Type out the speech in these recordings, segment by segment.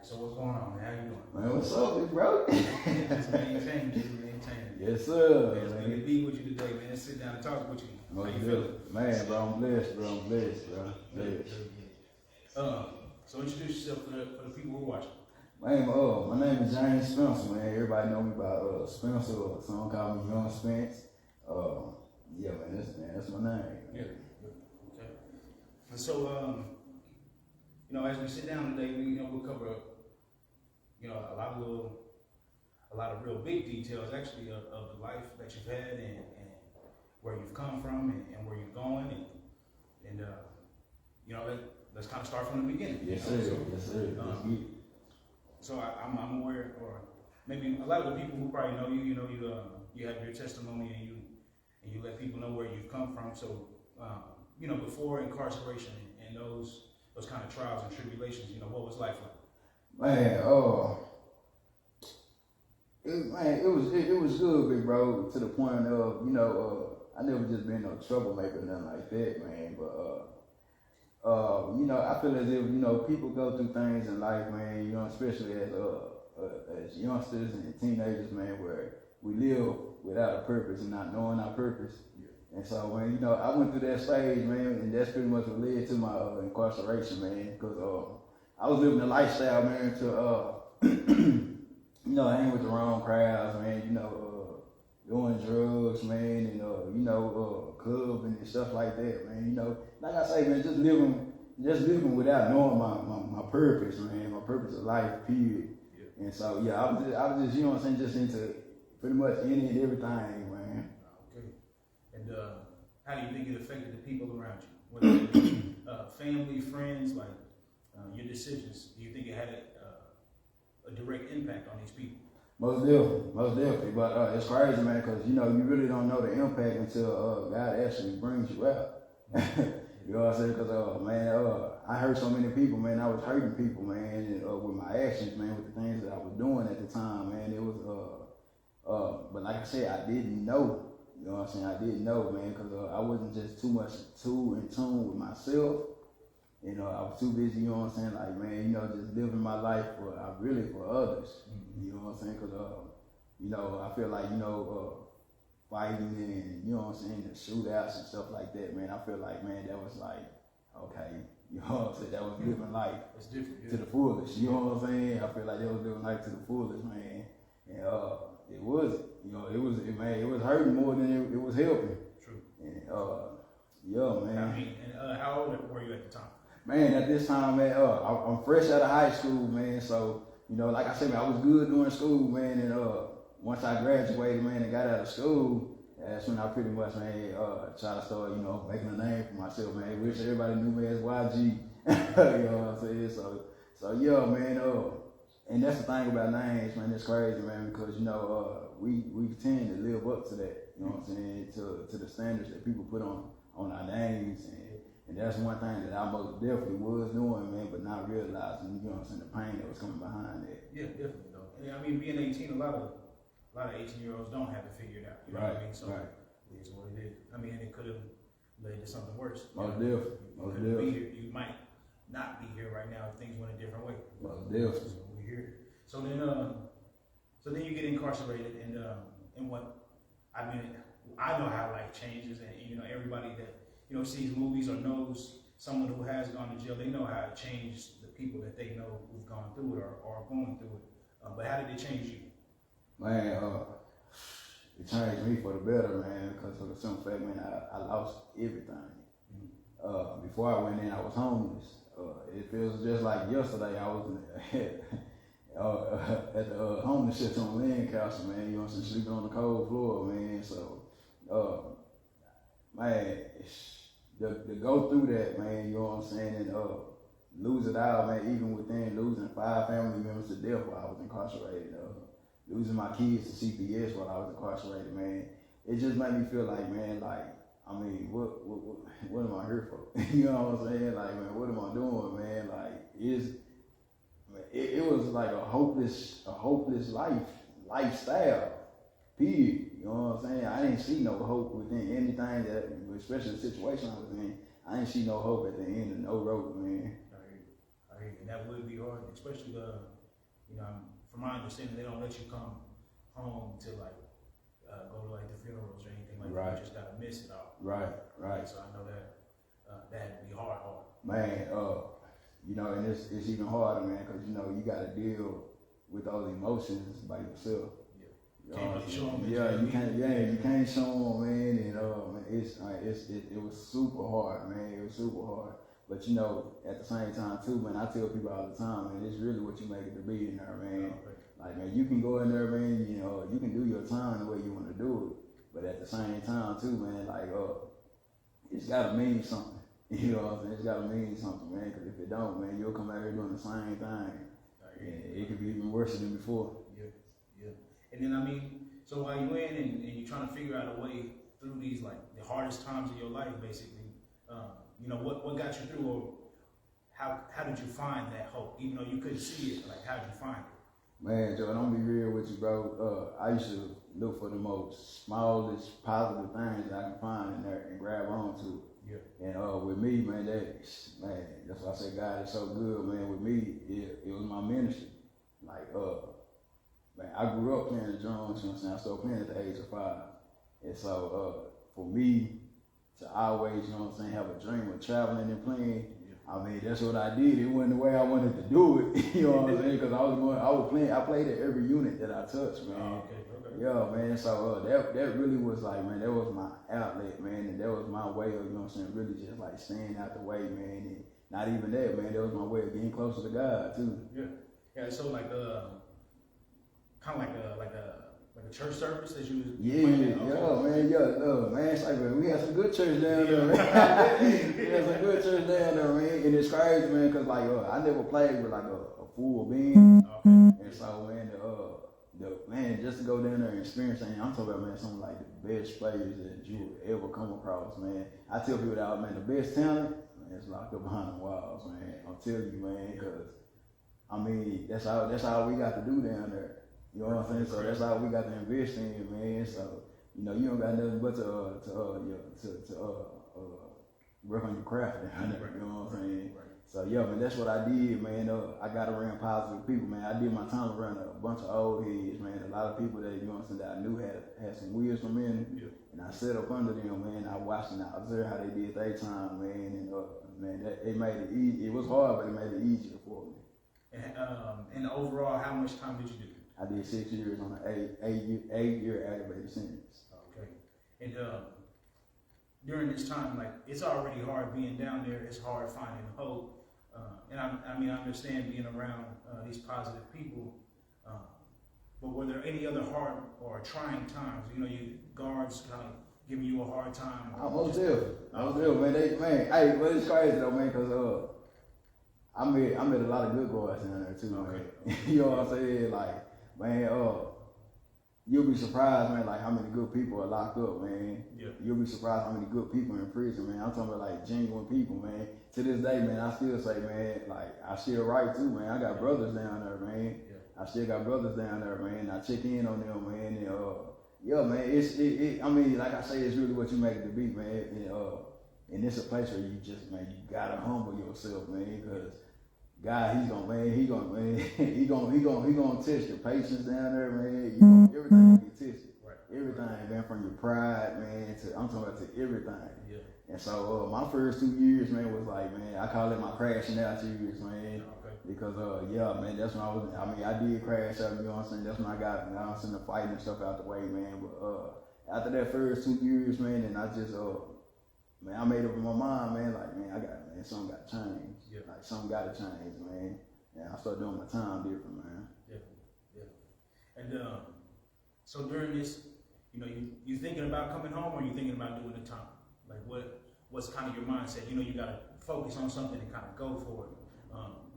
So what's going on, man? How you doing? Man, what's up, big bro? Just maintain. Yes, sir. Man, it's good to be with you today, man. Sit down and talk with you. How you feeling? Man, bro, I'm blessed, bro. Blessed. So introduce yourself for the people who are watching. Man, my name is J.Spencer, man. Everybody know me by Spencer, or some call me Young Spence. Yeah, man, that's my name. Yeah. Okay. And so, as we sit down today, we'll cover, a lot of real big details, actually, of the life that you've had and where you've come from and where you're going, and let's kind of start from the beginning. Yes, sir. So I'm aware, or maybe a lot of the people who probably know you, you have your testimony and you let people know where you've come from. So, before incarceration and those kind of trials and tribulations, what was life like? Man, it was good, big bro, to the point of, I never just been no troublemaker, nothing like that, man. But I feel as if, people go through things in life, man, especially as youngsters and teenagers, man, where we live without a purpose and not knowing our purpose. Yeah. And so, man, I went through that stage, man, and that's pretty much what led to my incarceration, man, because I was living a lifestyle, man, to, hang with the wrong crowds, man, doing drugs, man, and, clubbing and stuff like that, man, like I say, man, just living without knowing my purpose, man, my purpose of life, period. Yeah. And so, yeah, I was just, just into pretty much any and everything, man. Okay. And how do you think it affected the people around you? Whether it be family, friends, like your decisions, do you think it had a direct impact on these people? Most definitely. But it's crazy, man, because, you really don't know the impact until God actually brings you out. You know what I'm saying? Because, I hurt so many people, man. I was hurting people, man, and, with my actions, man, with the things that I was doing at the time, man. It was, but like I said, I didn't know. You know what I'm saying? I didn't know, man, because I wasn't just too in tune with myself. I was too busy, you know what I'm saying? Like, man, just living my life for others. Mm-hmm. You know what I'm saying? Because, I feel like, fighting and, you know what I'm saying, the shootouts and stuff like that, man, I feel like, man, that was like, okay, you know what I'm saying? That was living life to the fullest. You know what I'm saying? I feel like that was living life to the fullest, man. And it was, it was hurting more than it was helping. True. And, yeah, man. I mean, and how old were you at the time? Man, at this time, man, I'm fresh out of high school, man. So, like I said, man, I was good during school, man. And once I graduated, man, and got out of school, that's when I pretty much, man, try to start, making a name for myself, man. Which everybody knew me as YG. You know what I'm saying? So yeah, man. And that's the thing about names, man. It's crazy, man, because we tend to live up to that. You know what I'm saying? To the standards that people put on our names. And that's one thing that I most definitely was doing, man, but not realizing, you know what I'm saying, the pain that was coming behind that. Yeah, definitely, though. And I mean, being 18, a lot of 18-year-olds don't have it figured out. You know what I mean? So it is what it is. I mean, it could have led to something worse. Most definitely. You might not be here right now if things went a different way. Most definitely. So we're here. So then you get incarcerated, and what, I mean, I know how life changes, and everybody that sees movies or knows someone who has gone to jail, they know how it changed the people that they know who've gone through it or are going through it. But how did it change you? Man, it changed me for the better, man, because of the simple fact, man, I lost everything. Mm-hmm. Before I went in, I was homeless. It feels just like yesterday I was at the homeless shelter on Lancaster, man, you know what I'm saying, sleeping on the cold floor, man. So, man, to go through that, man, you know what I'm saying, and lose it all, man, even within losing 5 family members to death while I was incarcerated, losing my kids to CPS while I was incarcerated, man, it just made me feel like, man, like, I mean, what am I here for? You know what I'm saying? Like, man, what am I doing, man? Like, it was like a hopeless lifestyle, period. You know what I'm saying? I didn't see no hope within anything that, especially the situation I was in, I didn't see no hope at the end of no road, man. I hear you. And that would be hard, especially from my understanding, they don't let you come home to like go to like the funerals or anything like that. You just gotta miss it all. Right. So I know that that had to be hard. Man, and it's even harder, man, because you got to deal with those emotions by yourself. Can't really show them. You can't show them, man. And it was super hard, man. It was super hard. But at the same time too, man, I tell people all the time, man, it's really what you make it to be in there, man. Like, man, you can go in there, man. You can do your time the way you want to do it. But at the same time too, man, like it's gotta mean something. You know what I'm saying? It's gotta mean something, man. Because if it don't, man, you'll come out here doing the same thing. And it could be even worse than before. Yeah. And then so while you in and you're trying to figure out a way through these like the hardest times of your life, basically, what got you through, or how did you find that hope? Even though you couldn't see it, like how did you find it? Man, Joe, I'm gonna be real with you, bro. I used to look for the most smallest positive things that I can find in there and grab onto. And with me, man, that's why I say God is so good, man. With me, it was my ministry. Like, man, I grew up playing the drums, you know what I'm saying? I started playing at the age of 5. And so, for me to always, you know what I'm saying, have a dream of traveling and playing, that's what I did. It wasn't the way I wanted to do it, you know what I'm saying? Because I played at every unit that I touched, man. Oh, okay. Yeah, man, so that really was like, man, that was my outlet, man, and that was my way of, you know what I'm saying, really just like staying out the way, man, and not even that, man, that was my way of getting closer to God, too. Yeah, so like, kind of like a church service that you was man, it's like, man, we had some good church down there, man. We had some good church down there, man, and it's crazy, man, because like, I never played with like a full band, and so, man, man, just to go down there and experience things, I'm talking about, man, some of like the best players that you will ever come across, man. I tell people that, man, the best talent, man, it's locked up behind the walls, man. I'll tell you, man, because, that's all we got to do down there. You know what I'm saying? So that's all we got to invest in, man. So, you don't got nothing but to work on your craft down there, you know what I'm saying? So, man, that's what I did, man. I got around positive people, man. I did my time around a bunch of old heads, man. A lot of people that, that I knew had some wisdom in them. And I sat up under them, man. I watched and I observed how they did their time, man. And, man, it made it easy. It was hard, but it made it easier for me. And overall, how much time did you do? I did 6 years on an 8-year aggravated sentence. Okay. And during this time, like, it's already hard being down there. It's hard finding hope. And I understand being around these positive people, but were there any other hard or trying times? You guards kind of giving you a hard time? I was there, man. Hey, but it's crazy though, man, because I met a lot of good guys down there too, man. You know what I'm saying? Like, man, you'll be surprised, man, like how many good people are locked up, man. You'll be surprised how many good people are in prison, man. I'm talking about like genuine people, man. To this day, man, I still say, man, like I still write too, man. I got brothers down there, man. I still got brothers down there, man. I check in on them, man. And man, like I say, it's really what you make it to be, man. And it's a place where you just, man, you gotta humble yourself, man, because God, he gonna test your patience down there, man. Everything gonna get tested. Everything, man, from your pride, man, I'm talking about to everything. And so my first 2 years, man, was like, man, I call it my crashing out years, man. Because man, that's when I did crash out, you know what I'm saying? That's when I got, I was in the fighting and stuff out the way, man. But after that first 2 years, man, and I just man, I made up in my mind, man, like, man, something got to change. Like, something got to change, man. And I started doing my time different, man. And so during this, you thinking about coming home, or you thinking about doing the time? Like, what's kind of your mindset? You got to focus on something and kind of go for it.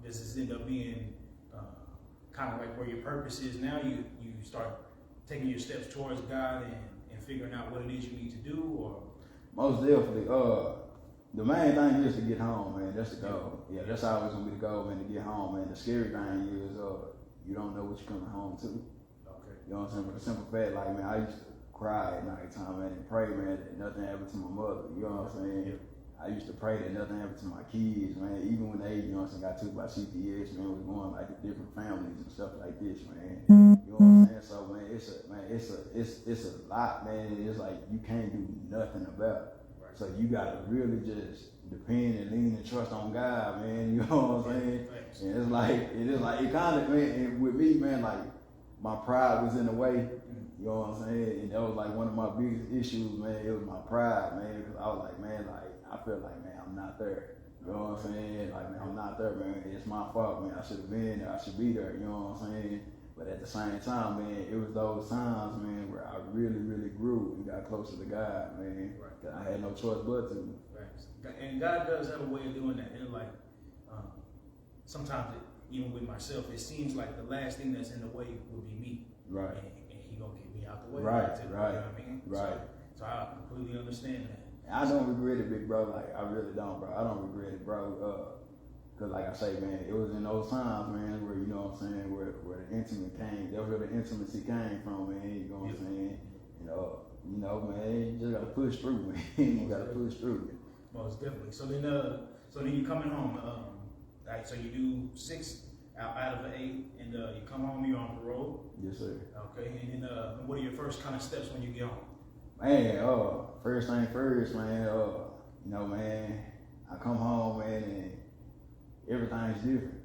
Does this end up being kind of like where your purpose is now? You start taking your steps towards God and figuring out what it is you need to do, or? Most definitely. The main thing is to get home, man. That's the goal. Yeah, that's always gonna be the goal, man, to get home, man. The scary thing is you don't know what you're coming home to. You know what I'm saying? But the simple fact, like, man, I used to cry at night time, man, and pray, man, that nothing happened to my mother. You know what I'm saying? I used to pray that nothing happened to my kids, man. Even when they, you know what I'm saying, got took by CPS, man, we're going like to different families and stuff like this, man. You know what I'm saying? So man, it's a lot, man. It's like you can't do nothing about it. Right. So you gotta really just depend and lean and trust on God, man. You know what I'm saying? Right. And it kind of, man, and with me, man, like my pride was in the way. You know what I'm saying? And that was like one of my biggest issues, man. It was my pride, man, because I was like, man, like I feel like, man, I'm not there. You know what I'm saying? Like, man, I'm not there, man. It's my fault, man. I should have been there. I should be there. You know what I'm saying? But at the same time, man, it was those times, man, where I really, really grew and got closer to God, man. Right. That I had no choice but to. Right. And God does have a way of doing that. And like, sometimes, even with myself, it seems like the last thing that's in the way would be me. Right. And He gonna get me out the way. Right. Too, right. You know what I mean? Right. So I completely understand that. I don't regret it, big bro. Like, I really don't, bro. I don't regret it, bro. Cause like I say, man, it was in those times, man, where, you know what I'm saying, where the intimate came. That's where the intimacy came from, man. You know what I'm saying? You know, man, you just gotta push through, man. You gotta push through. Most definitely. So then you coming home. Like, so you do 6 out of the 8, and you come home. You're on parole. Yes, sir. Okay. And then what are your first kind of steps when you get home? Man, first thing first, man. You know, man, I come home, man, and everything's different.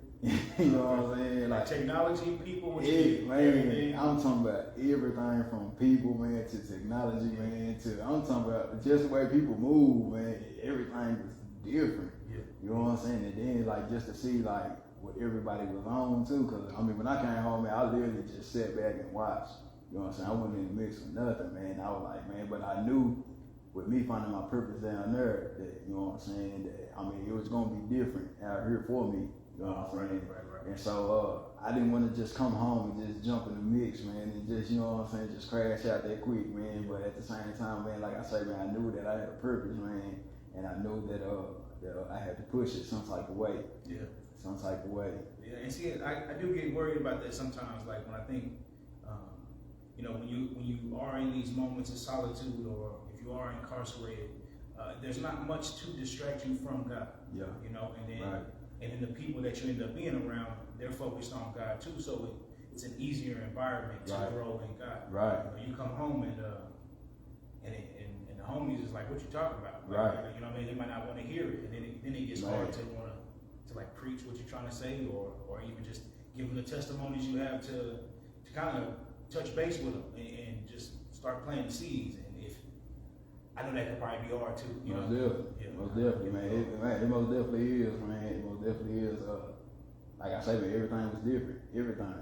You know what I'm saying? Like technology, people, man, I'm talking about everything from people, man, to technology, man, to I'm talking about just the way people move, man. Everything was different. Yeah. You know what I'm saying? And then like just to see like what everybody was on too, cause I mean when I came home, man, I literally just sat back and watched. You know what I'm saying? I wasn't in the mix with nothing, man. I was like, man, but I knew with me finding my purpose down there that, you know what I'm saying, that I mean it was gonna be different out here for me. You know what I'm saying? Right. And so I didn't want to just come home and just jump in the mix, man, and just, you know what I'm saying, just crash out that quick, man. But at the same time, man, like I say, man, I knew that I had a purpose, man, and I knew that I had to push it some type of way. Yeah. Some type of way. Yeah, and see, I do get worried about that sometimes, like when I think, you know, when you are in these moments of solitude, or if you are incarcerated, there's not much to distract you from God. Yeah. You know, and then. Right. And then the people that you end up being around, they're focused on God too, so it's an easier environment to grow in God. Right. You know, you come home and the homies is like, "What you talking about?" Right. You know what I mean? They might not want to hear it, and then it gets hard to want to like preach what you're trying to say, or even just give them the testimonies you have to kind of touch base with them and just start planting the seeds. And if I know that could probably be hard too. You know? Most definitely, man. It most definitely is, man. It most definitely is. Like I say, man, everything was different. Everything.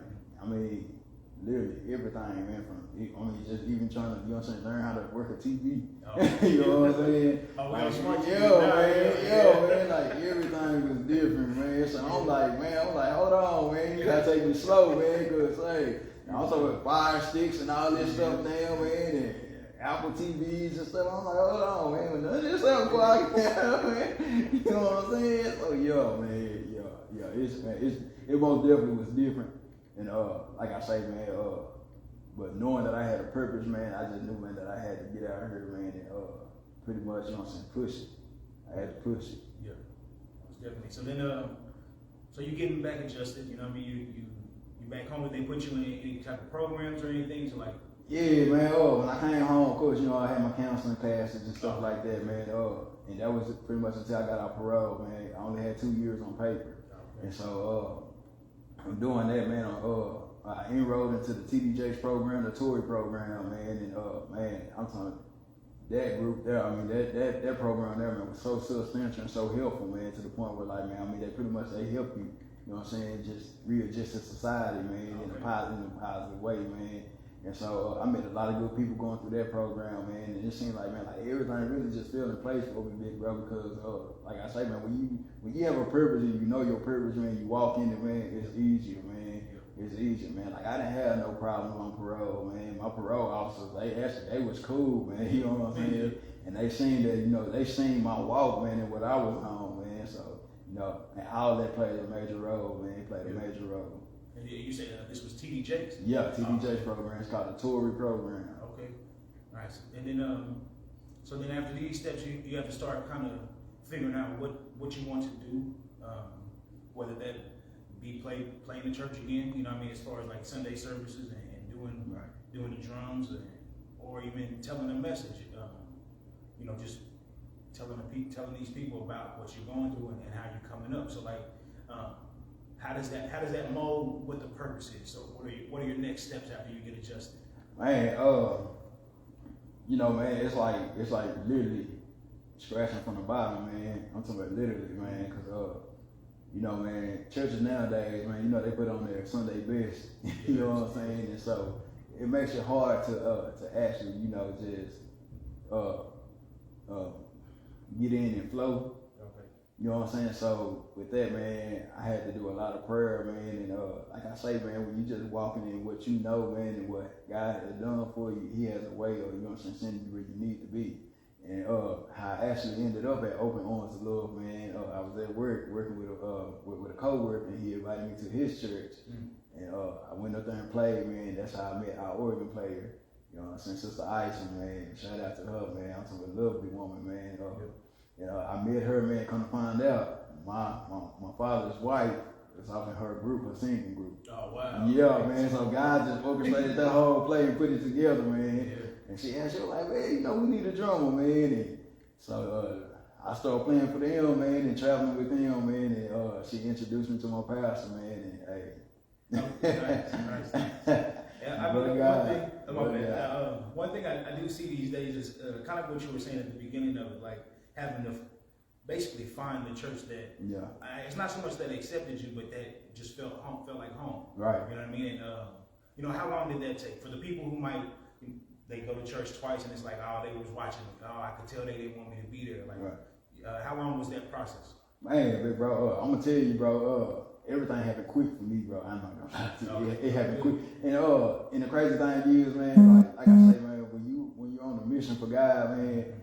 I mean, literally everything, man. Just even trying to, you know what I'm saying, learn how to work a TV. Oh. You know what I'm saying? Oh, like, man. Like everything was different, man. So I'm like, hold on, man. You gotta take me slow, man, cause hey, I'm talking about Fire Sticks and all this stuff now, man. And Apple TVs and stuff. I'm like, hold on, man. When none of this stuff man. You know what I'm saying? So it most definitely was different. And like I say, man, but knowing that I had a purpose, man, I just knew, man, that I had to get out here, man, and pretty much, you know what I'm saying, push it. I had to push it. Yeah, definitely. So then, so you getting back adjusted, you know what I mean? You back home, did they put you in any type of programs or anything to like? Yeah, man. When I came home, of course, you know, I had my counseling classes and stuff like that, man. And that was pretty much until I got out parole, man. I only had 2 years on paper. Okay. And so I'm doing that, man. I enrolled into the TDJ's program, the Tory program, man. And man, I'm telling you, that group there, I mean, that program there, man, was so substantial and so helpful, man, to the point where, like, man, I mean, they pretty much they help you, you know what I'm saying, just readjust to society, man, in a positive way, man. And so I met a lot of good people going through that program, man. And it seemed like, man, like everything really just fell in place for me, big bro. Because, like I say, man, when you have a purpose and you know your purpose, man, you walk in it, man, it's easier, man. It's easier, man. Like I didn't have no problems on parole, man. My parole officers, they was cool, man. You know what I'm saying? And they seen that, you know, they seen my walk, man, and what I was on, man. So, you know, and all that played a major role, man. It played a major role. And you said this was TDJ's? Yeah, TDJ's program. It's called the Tory program. Okay, nice. And then, so then after these steps, you have to start kind of figuring out what you want to do, whether that be play in the church again, you know what I mean, as far as like Sunday services and doing the drums, or even telling a message, you know, just telling these people about what you're going through and how you're coming up. So like, how does that mold what the purpose is? So what are your next steps after you get adjusted? Man, you know, man, it's like literally scratching from the bottom, man. I'm talking about literally, man, because you know, man, churches nowadays, man, you know, they put on their Sunday best, you know what I'm saying? And so it makes it hard to actually, you know, just get in and flow. Okay. You know what I'm saying? So with that, man, I had to do a lot of prayer, man, and like I say, man, when you just walking in what you know, man, and what God has done for you, He has a way of, you know what I'm saying, sending you where you need to be. And how I actually ended up at Open Arms of Love, man. I was at work working with a co-worker, and he invited me to his church. And I went up there and played, man. That's how I met our organ player. You know what I'm saying? Sister Ison, man. Shout out to her, man. I'm talking about a lovely woman, man. And I met her, man. Come to find out, my father's wife was off in her group, her singing group. Oh wow. Yeah, man. So God just orchestrated that whole play and put it together, man. Yeah. And she was like, man, you know, we need a drummer, man. And so I started playing for them, man, and traveling with them, man. And she introduced me to my pastor, man. And hey. Nice. Yeah, one thing I do see these days is kind of what you were saying at the beginning of it, like having to basically find the church that it's not so much that accepted you, but that just felt like home. Right. You know what I mean? And you know, how long did that take for the people who might? They go to church twice and it's like, oh, they was watching me. Oh, I could tell they didn't want me to be there. Like, how long was that process? Man, bro, I'm gonna tell you, bro. Everything happened quick for me, bro. I'm not gonna lie to you. It happened quick. And the crazy thing is, man, like I say, man, when you're on a mission for God, man,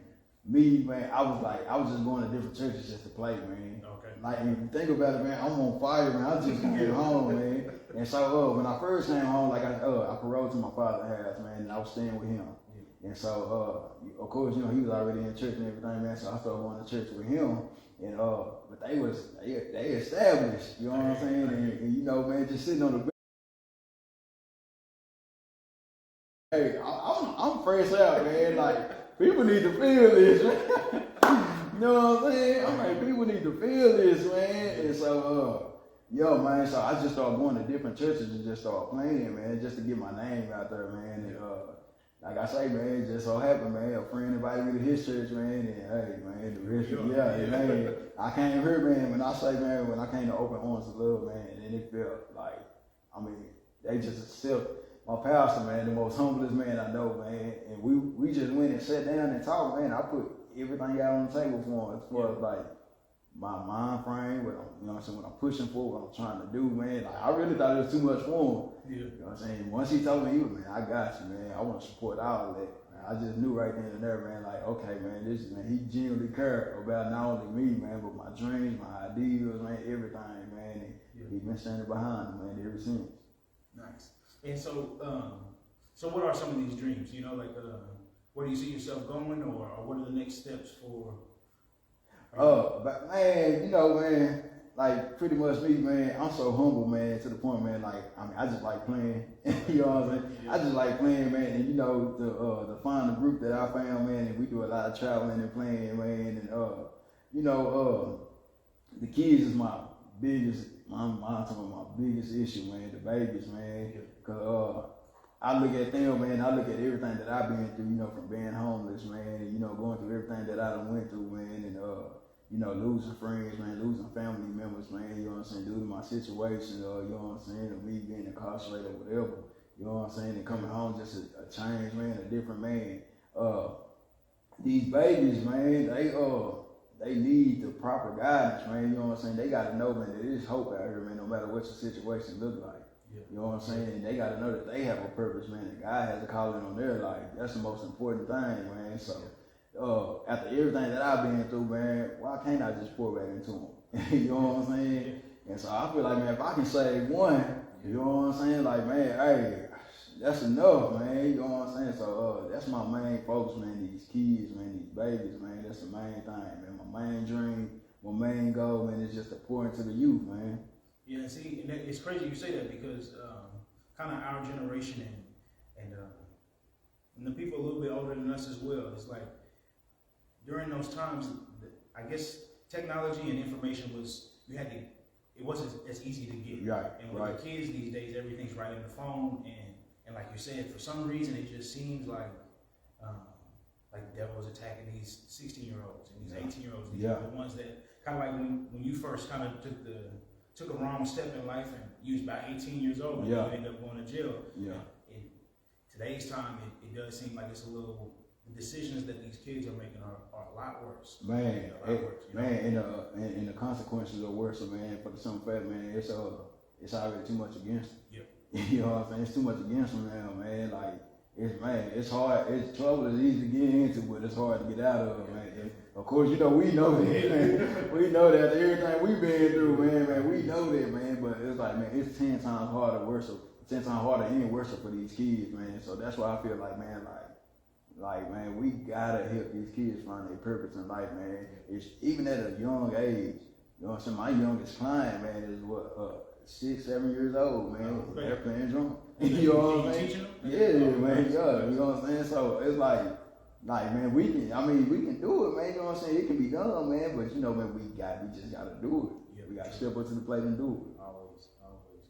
I was just going to different churches just to play, man. Okay. Like, if you think about it, man, I'm on fire, man. I just want to get home, man. And so when I first came home, like I paroled to my father's house, man, and I was staying with him. And so of course, you know, he was already in church and everything, man. So I started going to church with him. And but they established, you know what I'm saying? And you know, man, just sitting on the bed. Hey, I'm fresh out, man. Like, people need to feel this, man. You know what I'm saying? I'm like, people need to feel this, man. And so man, so I just started going to different churches and just started playing, man, just to get my name out there, man. And like I say, man, it just so happened, man, a friend invited me to his church, man, and hey, man, the rest, man, I came here, man, when I came to Open Arms of Love, man, and it felt like, I mean, they just accept my pastor, man, the most humblest man I know, man, and we just went and sat down and talked, man. I put everything out on the table for him as far as like my mind frame, what I'm pushing for, what I'm trying to do, man. Like, I really thought it was too much for him. You know what I'm saying? Once he told me, man, I got you, man. I want to support all of that. Man, I just knew right then and there, man, like, okay, man, he genuinely cared about not only me, man, but my dreams, my ideas, man, everything, man. And he's been standing behind me, man, ever since. Nice. And so, so what are some of these dreams? You know, like, where do you see yourself going, or what are the next steps for? But man, you know, man, like pretty much me, man, I'm so humble, man, to the point, man, like, I mean, I just like playing, you know what I'm saying? I just like playing, man, and you know, the final group that I found, man, and we do a lot of traveling and playing, man, and you know, the kids is my biggest issue, man, the babies, man, cause I look at them, man, I look at everything that I've been through, you know, from being homeless, man, and, you know, going through everything that I done went through, man, and, you know, losing friends, man, losing family members, man, you know what I'm saying, due to my situation, you know what I'm saying, or me being incarcerated or whatever, you know what I'm saying, and coming home just a changed man, a different man. These babies, man, they need the proper guidance, man, you know what I'm saying, they got to know, man, there is hope out here, man, no matter what your situation look like. You know what I'm saying? And they got to know that they have a purpose, man, and God has a calling on their life. That's the most important thing, man. So, after everything that I've been through, man, why can't I just pour back into them? You know what I'm saying? And so I feel like, man, if I can save one, you know what I'm saying? Like, man, hey, that's enough, man. You know what I'm saying? So that's my main focus, man. These kids, man, these babies, man. That's the main thing, man. My main dream, my main goal, man, is just to pour into the youth, man. Yeah, see, and it's crazy you say that because kind of our generation and the people a little bit older than us as well. It's like during those times, I guess technology and information it wasn't as easy to get. Right. And with the kids these days, everything's right in the phone, and like you said, for some reason, it just seems like the devil is attacking these 16-year-olds and these 18-year-olds. These are the ones that kind of like when you first kind of took a wrong step in life and you was about 18 years old and you end up going to jail. Yeah. In today's time, it does seem like it's a little. The decisions that these kids are making are a lot worse. Man, and the consequences are worse, man. For the simple fact, man, it's already too much against them. Yeah. You know what I'm saying? It's too much against them now, man. Like it's hard. Trouble is easy to get into, but it's hard to get out of, man. And of course, we know that, man. We know that everything we've been through, man. We know that, man. But it's like, man, it's 10 times harder, worse. 10 times harder, any worse for these kids, man. So that's why I feel like, man, man, we gotta help these kids find their purpose in life, man. It's even at a young age. You know what I'm saying? My youngest client, man, is 6, 7 years old, man. They're playing drum. You know what I'm saying? Yeah, man. Yeah, you know what I'm saying? So it's like, man, we can do it, man. You know what I'm saying? It can be done, man. But man, we just gotta do it. Yeah, we gotta step up to the plate and do it. Always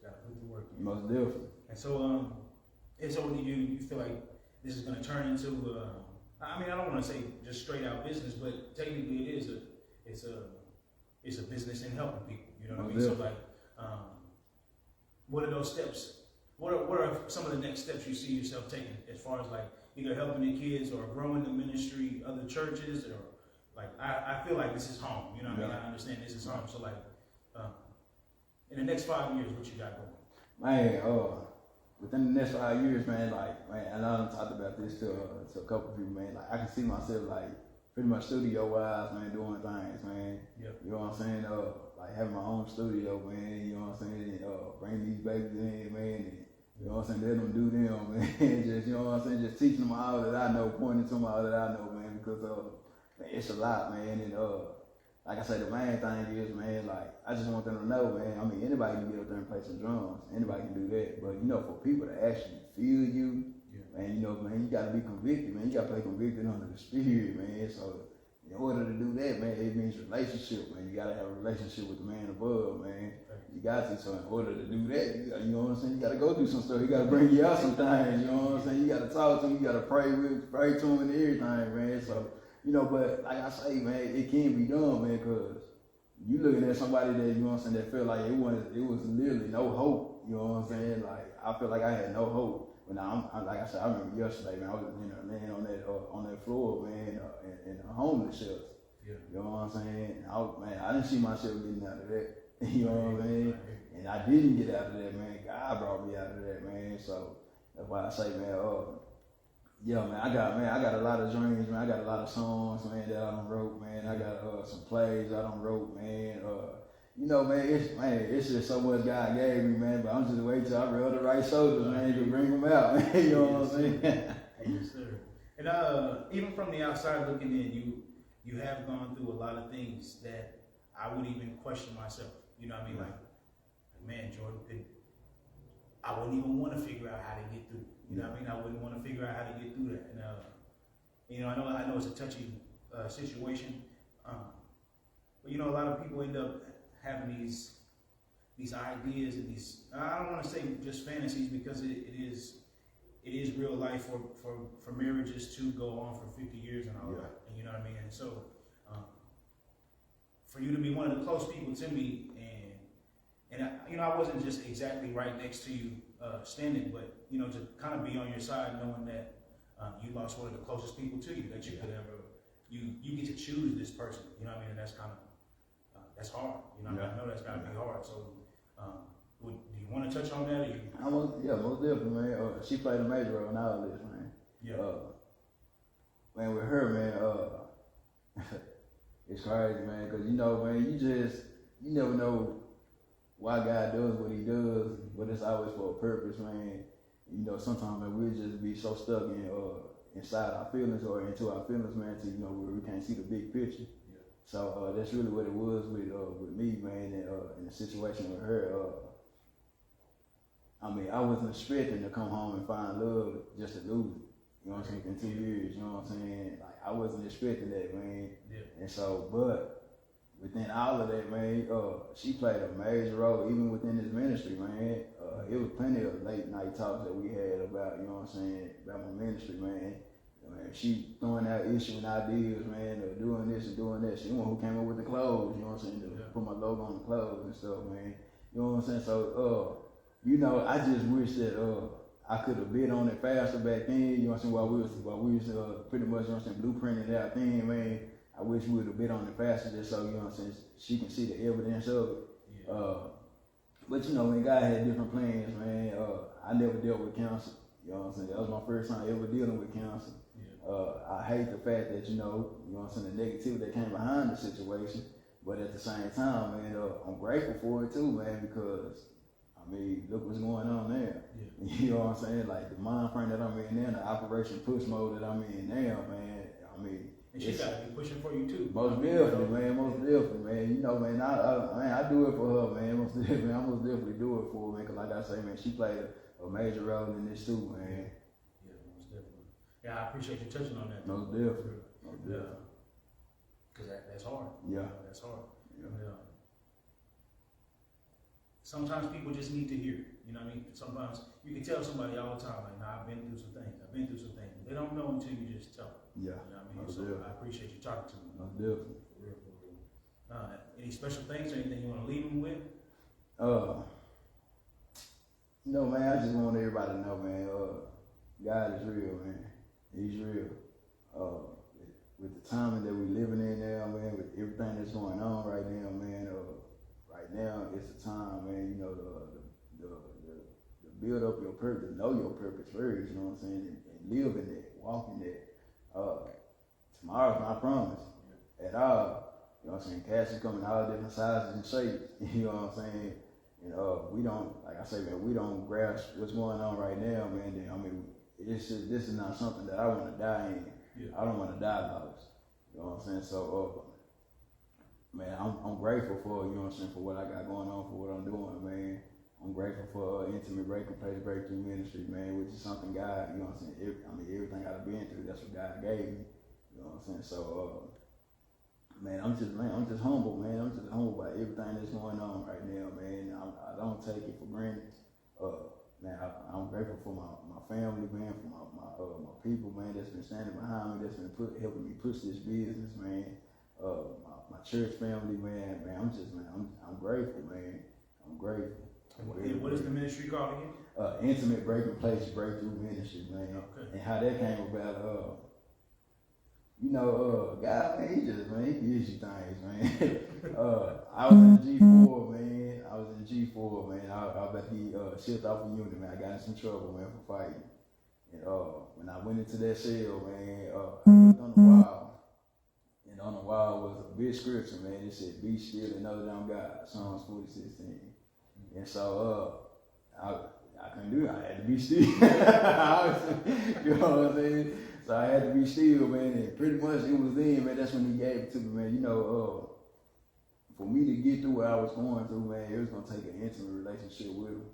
gotta put the work in. Most definitely. And so, you feel like this is going to turn into, I don't want to say just straight out business, but technically it's a business in helping people. You know what I mean? So like, what are those steps? What are some of the next steps you see yourself taking as far as like either helping the kids or growing the ministry, other churches, or like I feel like this is home. You know what I mean? I understand this is home. So like, in the next 5 years, what you got going? Man, within the next 5 years, man, and I done talked about this to a couple of people, man. Like, I can see myself, like, pretty much studio-wise, man, doing things, man. Yep. You know what I'm saying? Like, having my own studio, man. You know what I'm saying? And, bring these babies in, man. And, you know what I'm saying? Let them do them, man. Just, you know what I'm saying? Just teaching them all that I know, pointing to them all that I know, man. Because, man, it's a lot, man. And, like I said, the main thing is, man, like, I just want them to know, man, anybody can get up there and play some drums. Anybody can do that. But, for people to actually feel you, man, man, you got to be convicted, man. You got to play convicted under the spirit, man. So, in order to do that, man, it means relationship, man. You got to have a relationship with the man above, man. You got to. So, in order to do that, you know what I'm saying? You got to go through some stuff. You got to bring you out some things, you know what I'm saying? You got to talk to him. You got to pray to him and everything, man. So, but like I say, man, it can be done, man, because you looking at somebody that, you know what I'm saying, that feel like it was literally no hope, you know what I'm saying? Like, I feel like I had no hope. But now, like I said, I remember yesterday, man, I was laying on that floor, man, in a homeless shelter. Yeah. You know what I'm saying? I didn't see myself getting out of that, you know what I mean? And I didn't get out of that, man. God brought me out of that, man. So that's why I say, man, man, I got a lot of dreams, man. I got a lot of songs, man, that I done wrote, man. I got some plays I done wrote, man. It's just so much God gave me, man. But I'm just waiting till I rub the right shoulders, man, to bring them out, man. You know what I'm saying? Yes, sir. And even from the outside looking in, you have gone through a lot of things that I would even question myself. You know what I mean? Like, man, Jordan, I wouldn't even want to figure out how to get through. You know what I mean? I wouldn't want to figure out how to get through that. And I know it's a touchy situation, but a lot of people end up having these ideas and these. I don't want to say just fantasies because it is real life for marriages to go on for 50 years and all that. And you know what I mean? And so, for you to be one of the close people to me, and I wasn't just exactly right next to you standing, but to kind of be on your side, knowing that you lost one of the closest people to you that you could ever. You get to choose this person. You know what I mean? And that's kind of that's hard. You know, I know that's got to be hard. So, do you want to touch on that? Or most definitely, man. She played a major role in all this, man. Yeah. Man, with her, man, it's crazy, man, because man, you never know why God does what He does, but it's always for a purpose, man. You know, sometimes man, we'll just be so stuck in inside our feelings or into our feelings, man, to where we can't see the big picture. Yeah. So that's really what it was with me, man, and in the situation with her. I mean, I wasn't expecting to come home and find love just to lose it. You know what I'm saying? In 2 years, you know what I'm saying? Like, I wasn't expecting that, man. Yeah. And so, but within all of that, man, she played a major role, even within this ministry, man. It was plenty of late night talks that we had about, you know what I'm saying, about my ministry, man. She throwing out issues and ideas, man, of doing this and doing that. She the one who came up with the clothes, you know what I'm saying, to put my logo on the clothes and stuff, man. You know what I'm saying? So, you know, I just wish that I could have been on it faster back then, you know what I'm saying, while we was pretty much, you know what I'm saying, blueprinting that thing, man. I wish we would have been on it faster just so, you know what I'm saying, she can see the evidence of it. Yeah. But you know, man, God had different plans, man. I never dealt with cancer, you know what I'm saying. That was my first time ever dealing with cancer. Yeah. I hate the fact that, you know what I'm saying, the negativity that came behind the situation. But at the same time, man, I'm grateful for it too, man, because I mean, look what's going on there. Yeah. You know what I'm saying? Like the mind frame that I'm in now, the operation push mode that I'm in now, man. I mean, and she got to be pushing for you too. Most definitely, man. Most definitely, man. You know, man. I do it for her, man. Most definitely, I most definitely do it for her, man. Cause like I say, man, she played a major role in this too, man. Yeah, most definitely. Yeah, I appreciate you touching on that. Most definitely. Most definitely. Cause that's hard. Yeah. That's hard. Yeah. Sometimes people just need to hear it. You know what I mean? Sometimes you can tell somebody all the time, like, nah, I've been through some things. They don't know until you just tell them. Yeah. You know what I mean? So I appreciate you talking to me. Most definitely. For real, for real. Any special things or anything you want to leave them with? You know, man, I just want everybody to know, man, God is real, man. He's real. With the timing that we're living in now, man, with everything that's going on right now, man, right now it's the time, man, you know, the build up your purpose, know your purpose first, you know what I'm saying, and live in that, walk in that. Tomorrow's not promised at all. You know what I'm saying? Cash is coming all different sizes and shapes. You know what I'm saying? And we don't, like I say, man, we don't grasp what's going on right now, man. Then, I mean, this is not something that I want to die in. Yeah. I don't want to die lost. You know what I'm saying? So, man, I'm grateful for, you know what I'm saying, for what I got going on, for what I'm doing, man. I'm grateful for Intimate Breaking Place Breakthrough Ministry, man, which is something God, you know what I'm saying, everything I've been through, that's what God gave me. You know what I'm saying? So, man, I'm just humble, man. I'm just humble by everything that's going on right now, man. I don't take it for granted. Man, I'm grateful for my family, man, for my people, man, that's been standing behind me, that's been helping me push this business, man. My church family, man, I'm grateful, man. I'm grateful. And what is the ministry called again? Intimate Breaking Place Breakthrough Ministry, man. Okay. And how that came about, you know, God, man, he gives you things, man. I was in G4, man. I was about to be shipped off the unit, man. I got in some trouble, man, for fighting. And when I went into that cell, man, I looked on the wall. And on the wall was a big scripture, man. It said, "Be still and know that I'm God," Psalms 40:16. And so I couldn't do it. I had to be still. You know what I'm saying? So I had to be still, man. And pretty much it was then, man, that's when he gave it to me, man. You know, for me to get through what I was going through, man, it was going to take an intimate relationship with him.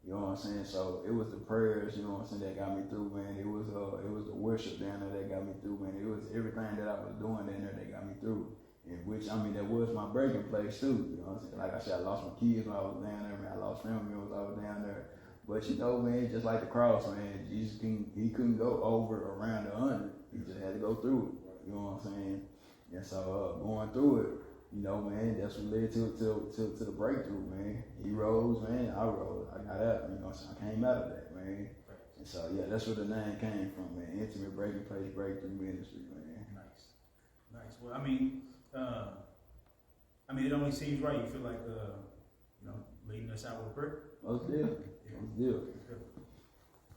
You know what I'm saying? So it was the prayers, you know what I'm saying, that got me through, man. It was the worship down there that got me through, man. It was everything that I was doing down there that got me through. In which, I mean, that was my breaking place too. You know what I'm saying? Like I said, I lost my kids when I was down there, man. I lost family members when I was down there. But you know, man, just like the cross, man, Jesus couldn't go over around 100. He just had to go through it. You know what I'm saying? And so going through it, you know, man, that's what led to the breakthrough, man. He rose, man. I rose. I got up. You know what I'm saying? I came out of that, man. And so yeah, that's where the name came from, man. Intimate Breaking Place Breakthrough Ministry, man. Nice. Well, I mean, it only seems right. You feel like, you know, leading us out with a prayer. Most definitely.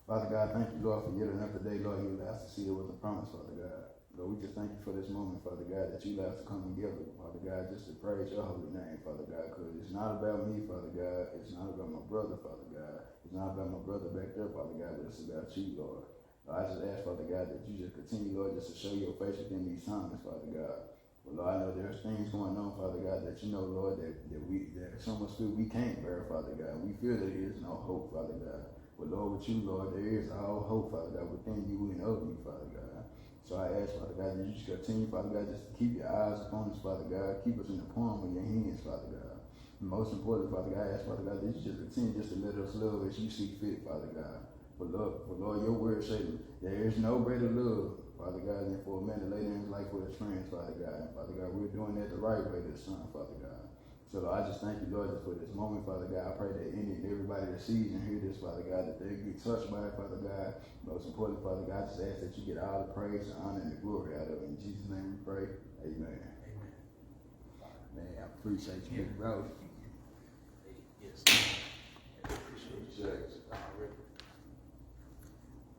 Father God, thank you, Lord, for yet another day, Lord. You asked to see it was a promise, Father God. Lord, we just thank you for this moment, Father God, that you allowed us to come together, Father God, just to praise your holy name, Father God, because it's not about me, Father God. It's not about my brother, Father God. It's not about my brother back there, Father God, but it's about you, Lord. Lord, I just ask, Father God, that you just continue, Lord, just to show your face within these times, Father God. But Lord, I know there's things going on, Father God, that you know, Lord, that some of us feel we can't bear, Father God. We feel that there is no hope, Father God. But Lord, with you, Lord, there is all hope, Father God, within you and of you, Father God. So I ask, Father God, that you just continue, Father God, just to keep your eyes upon us, Father God. Keep us in the palm of your hands, Father God. And most importantly, Father God, I ask, Father God, that you just continue just to let us love as you see fit, Father God. For Lord, your word says there is no greater love, Father God, than for a man to lay down his life for his friends, Father God. And Father God, we're doing that the right way this time, Father God. So Lord, I just thank you, Lord, just for this moment, Father God. I pray that any and everybody that sees and hears this, Father God, that they get touched by it, Father God. Most importantly, Father God, I just ask that you get all the praise, the honor, and the glory out of it. In Jesus' name we pray. Amen. Amen. Man, I appreciate you, big bro. Yes. I appreciate you. Already.